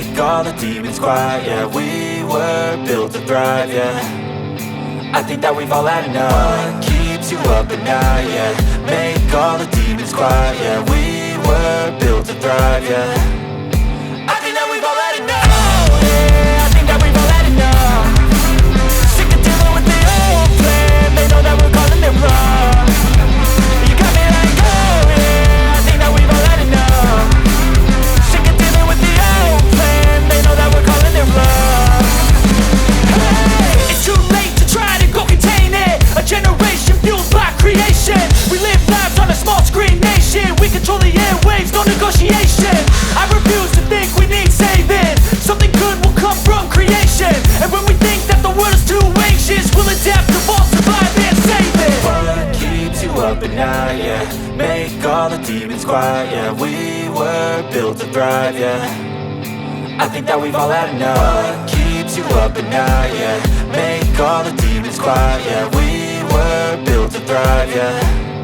make all the demons quiet. Yeah, we were built to thrive, yeah. I think that we've all had enough. What keeps you up at night, yeah. Make all the demons quiet, yeah. We were built to thrive, yeah. I think that we've all had enough. Oh yeah, I think that we've all had enough. Sick of dealing with the old plan. They know that we're calling it wrong. You got me like, oh yeah, I think that we've all had enough. Sick of dealing with the old plan. They know that we're calling it wrong. Hey, it's too late to try to go contain it. A generation fueled by creation. We live lives on a small screen nation. We control the airwaves, no negotiation. I refuse to think we need saving. Something good will come from creation. And when we think that the world is too anxious, we'll adapt, evolve, survive and save it. What keeps you up at night, yeah. Make all the demons quiet, yeah. We were built to thrive, yeah. I think that we've all had enough. What keeps you up at night, yeah. Make all the demons quiet, yeah. We were built to thrive, yeah.